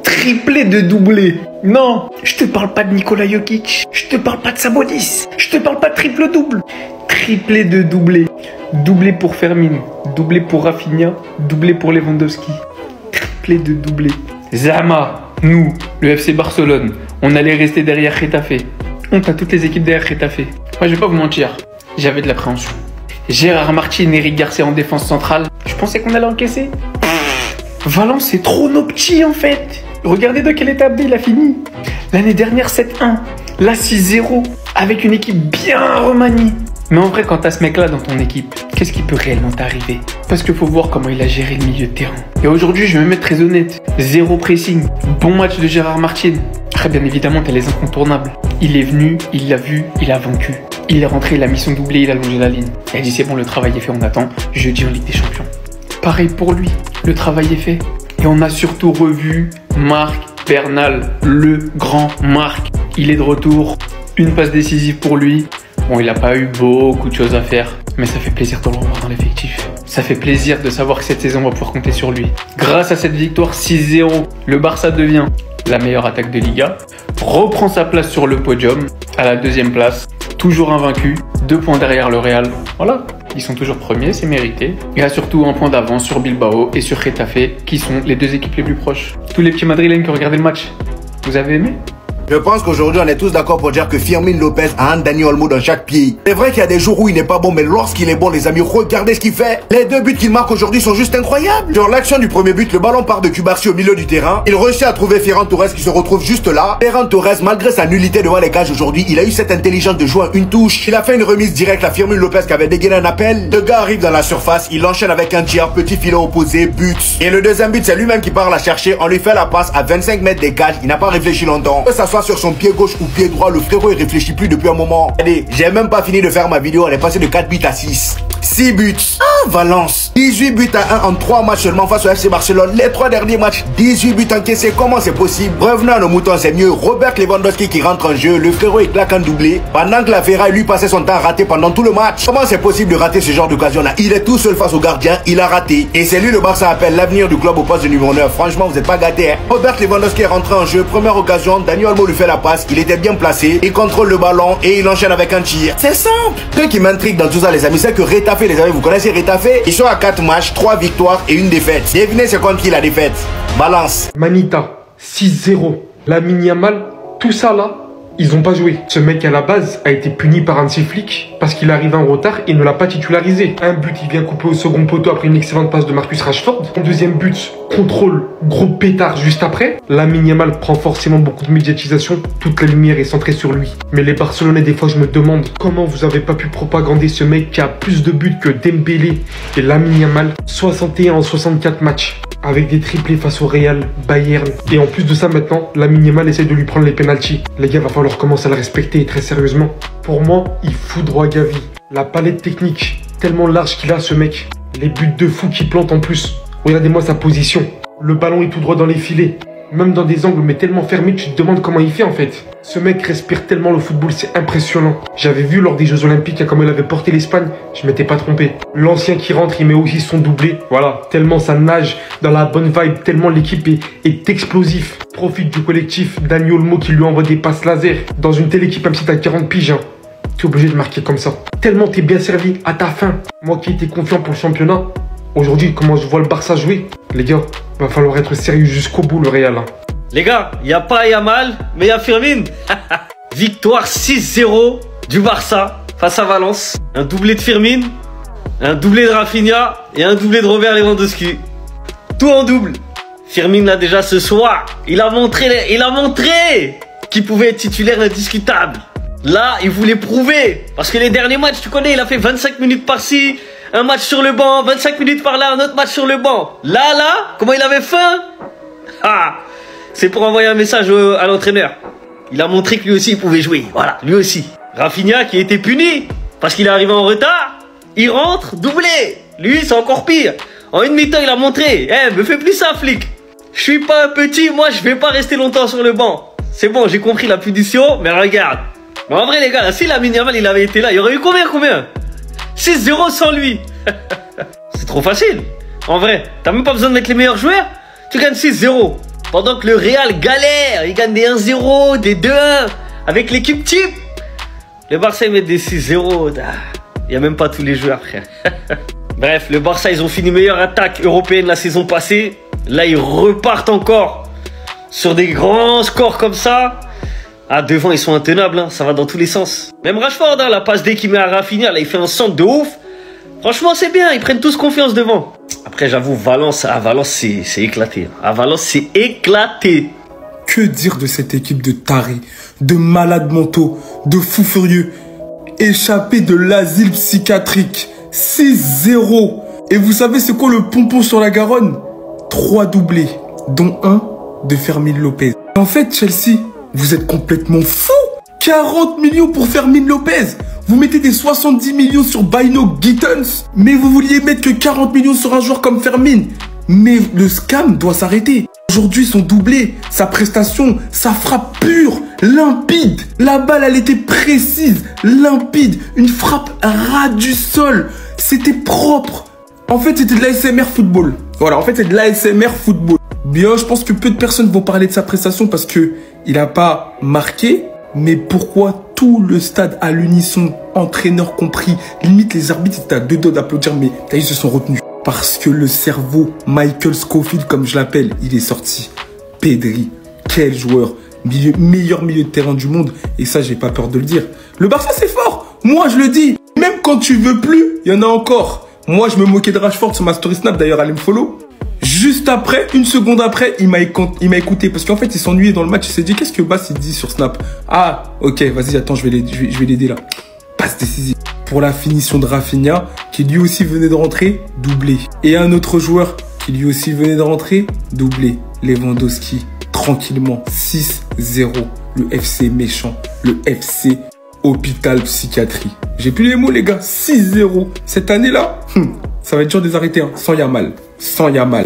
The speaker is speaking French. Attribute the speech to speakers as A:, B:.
A: Triplé de doublé. Non, je te parle pas de Nikola Jokic. Je te parle pas de Sabonis. Je te parle pas de triple-double. Triplé de doublé. Doublé pour Fermin. Doublé pour Rafinha. Doublé pour Lewandowski. Triplé de doublé. Zama, nous, le FC Barcelone, on allait rester derrière Getafe. On a toutes les équipes derrière Getafe. Moi, je vais pas vous mentir, j'avais de l'appréhension. Gérard Martin, Eric Garcia en défense centrale, je pensais qu'on allait encaisser. Valence, c'est trop nos petits en fait. Regardez de quelle étape il a fini. L'année dernière, 7-1. Là, 6-0. Avec une équipe bien remaniée. Mais en vrai, quand t'as ce mec-là dans ton équipe, qu'est-ce qui peut réellement t'arriver? Parce qu'il faut voir comment il a géré le milieu de terrain. Et aujourd'hui, je vais me mettre très honnête. Zéro pressing. Bon match de Gérard Martin. Très bien évidemment, t'as les incontournables. Il est venu, il l'a vu, il a vaincu. Il est rentré, il a mis son doublé, il a longé la ligne. Il a dit c'est bon, le travail est fait, on attend. Jeudi en Ligue des Champions. Pareil pour lui, le travail est fait. Et on a surtout revu Marc Bernal, le grand Marc. Il est de retour, une passe décisive pour lui. Bon, il n'a pas eu beaucoup de choses à faire, mais ça fait plaisir de le revoir dans l'effectif. Ça fait plaisir de savoir que cette saison, on va pouvoir compter sur lui. Grâce à cette victoire 6-0, le Barça devient la meilleure attaque de Liga, reprend sa place sur le podium, à la deuxième place, toujours invaincu, 2 points derrière le Real. Voilà, ils sont toujours premiers, c'est mérité. Il y a surtout un point d'avance sur Bilbao et sur Getafe, qui sont les 2 équipes les plus proches. Tous les petits madrilènes qui ont regardé le match, vous avez aimé ?
B: Je pense qu'aujourd'hui, on est tous d'accord pour dire que Fermin Lopez a un Dani Olmo dans chaque pied. C'est vrai qu'il y a des jours où il n'est pas bon, mais lorsqu'il est bon, les amis, regardez ce qu'il fait. Les 2 buts qu'il marque aujourd'hui sont juste incroyables. Sur l'action du premier but, le ballon part de Cubarsí au milieu du terrain. Il réussit à trouver Ferran Torres qui se retrouve juste là. Ferran Torres, malgré sa nullité devant les cages aujourd'hui, il a eu cette intelligence de jouer à une touche. Il a fait une remise directe à Fermin Lopez qui avait dégainé un appel. Le gars arrive dans la surface, il enchaîne avec un tir, petit filet opposé, but. Et le deuxième but, c'est lui-même qui part la chercher. On lui fait la passe à 25 mètres des cages. Il n'a pas réfléchi longtemps. Il s'assoit sur son pied gauche ou pied droit, le frérot il réfléchit plus depuis un moment. Allez, j'ai même pas fini de faire ma vidéo, elle est passée de 4 buts à 6. 6 buts. Ah, Valence. 18 buts à 1 en 3 matchs seulement face au FC Barcelone. Les 3 derniers matchs, 18 buts encaissés. Comment c'est possible? Revenons à nos moutons, c'est mieux. Robert Lewandowski qui rentre en jeu. Le frérot il claque un doublé. Pendant que la Ferra lui passait son temps à rater pendant tout le match. Comment c'est possible de rater ce genre d'occasion là? Il est tout seul face au gardien, il a raté. Et c'est lui le Barça appelle l'avenir du club au poste de numéro 9. Franchement, vous êtes pas gâtés. Hein? Robert Lewandowski est rentré en jeu. Première occasion, Dani Olmo lui fait la passe. Il était bien placé. Il contrôle le ballon et il enchaîne avec un tir. C'est simple. Ce qui m'intrigue dans tout ça, les amis, c'est que Getafe, les amis, vous connaissez Getafe? Ils sont à 4 matchs, 3 victoires et 1 défaite. Devinez c'est contre qui la défaite? Balance.
A: Manita, 6-0. Lamine Yamal, tout ça là, ils n'ont pas joué. Ce mec à la base a été puni par un de ses flics parce qu'il arrive en retard et ne l'a pas titularisé. Un but, il vient couper au second poteau après une excellente passe de Marcus Rashford. Un deuxième but, contrôle, gros pétard juste après. Lamine Yamal prend forcément beaucoup de médiatisation. Toute la lumière est centrée sur lui. Mais les Barcelonais, des fois, je me demande comment vous avez pas pu propagander ce mec qui a plus de buts que Dembélé et Lamine Yamal. 61 en 64 matchs. Avec des triplés face au Real, Bayern. Et en plus de ça maintenant, Lamine Yamal essaie de lui prendre les pénaltys. Les gars, va falloir commencer à le respecter très sérieusement. Pour moi, il foudroie Gavi. La palette technique, tellement large qu'il a ce mec. Les buts de fou qu'il plante en plus. Regardez-moi sa position. Le ballon est tout droit dans les filets. Même dans des angles mais tellement fermés, tu te demandes comment il fait en fait. Ce mec respire tellement le football, c'est impressionnant. J'avais vu lors des Jeux Olympiques comment il avait porté l'Espagne, je m'étais pas trompé. L'ancien qui rentre, il met aussi son doublé. Voilà, tellement ça nage dans la bonne vibe, tellement l'équipe est explosif. Profite du collectif, Dani Olmo qui lui envoie des passes laser. Dans une telle équipe, même si t'as 40 piges, hein, t'es obligé de marquer comme ça. Tellement t'es bien servi à ta fin. Moi qui étais confiant pour le championnat, aujourd'hui, comment je vois le Barça jouer, les gars, va falloir être sérieux jusqu'au bout, le Real. Hein.
C: Les gars, il n'y a pas Yamal, mais il y a Fermin. Victoire 6-0 du Barça face à Valence. Un doublé de Fermin, un doublé de Rafinha et un doublé de Robert Lewandowski. Tout en double. Fermin, là, déjà ce soir, il a montré qu'il pouvait être titulaire indiscutable. Là, il voulait prouver. Parce que les derniers matchs, tu connais, il a fait 25 minutes par-ci. Un match sur le banc, 25 minutes par là, un autre match sur le banc. Là, comment il avait faim. Ah, c'est pour envoyer un message à l'entraîneur. Il a montré que lui aussi, il pouvait jouer. Voilà, lui aussi. Rafinha qui a été puni parce qu'il est arrivé en retard. Il rentre, doublé. Lui, c'est encore pire. En une mi-temps, il a montré. Me fais plus ça, flic. Je suis pas un petit, moi, je vais pas rester longtemps sur le banc. C'est bon, j'ai compris la punition, mais regarde. Mais en vrai, les gars, là, si Lamine Yamal, il avait été là, il y aurait eu combien 6-0 sans lui. C'est trop facile. En vrai, t'as même pas besoin de mettre les meilleurs joueurs. Tu gagnes 6-0. Pendant que le Real galère, il gagne des 1-0, des 2-1 avec l'équipe type. Le Barça ils mettent des 6-0. Il n'y a même pas tous les joueurs, frère. Bref, le Barça, ils ont fini meilleure attaque européenne la saison passée. Là, ils repartent encore sur des grands scores comme ça. Ah, devant, ils sont intenables, hein. Ça va dans tous les sens. Même Rashford, hein, la passe D qu'il met à Rafinha, là, il fait un centre de ouf. Franchement, c'est bien, ils prennent tous confiance devant. Après, j'avoue, Valence, c'est éclaté. À Valence, c'est éclaté.
D: Que dire de cette équipe de tarés, de malades mentaux, de fous furieux, échappés de l'asile psychiatrique. 6-0. Et vous savez c'est quoi le pompon sur la Garonne? 3 doublés, dont un de Fermin Lopez. En fait, Chelsea, vous êtes complètement fous. 40 millions pour Fermin Lopez. Vous mettez des 70 millions sur Bino Gittens, mais vous vouliez mettre que 40 millions sur un joueur comme Fermin. Mais le scam doit s'arrêter. Aujourd'hui, son doublé, sa prestation, sa frappe pure, limpide. La balle, elle était précise, limpide. Une frappe ras du sol. C'était propre. En fait, c'était de l'ASMR football. Voilà, en fait, c'est de l'ASMR football. Bien, je pense que peu de personnes vont parler de sa prestation parce que il n'a pas marqué. Mais pourquoi tout le stade à l'unisson, entraîneur compris, limite les arbitres étaient à 2 doigts d'applaudir, mais ils se sont retenus. Parce que le cerveau Michael Scofield, comme je l'appelle, il est sorti. Pedri, quel joueur, meilleur milieu de terrain du monde. Et ça, j'ai pas peur de le dire. Le Barça, c'est fort. Moi, je le dis. Même quand tu veux plus, il y en a encore. Moi, je me moquais de Rashford sur ma story Snap. D'ailleurs, allez me follow. Juste après, une seconde après, il m'a écouté. Parce qu'en fait, il s'ennuyait dans le match. Il s'est dit, qu'est-ce que Bass il dit sur Snap? Ah, ok, vas-y, attends, je vais l'aider là. Passe décisive. Pour la finition de Rafinha, qui lui aussi venait de rentrer, doublé. Et un autre joueur qui lui aussi venait de rentrer, doublé. Lewandowski, tranquillement, 6-0. Le FC méchant, le FC hôpital psychiatrie. J'ai plus les mots, les gars, 6-0. Cette année-là, ça va être dur de les arrêter, hein. Sans Yamal. Sans Yamal.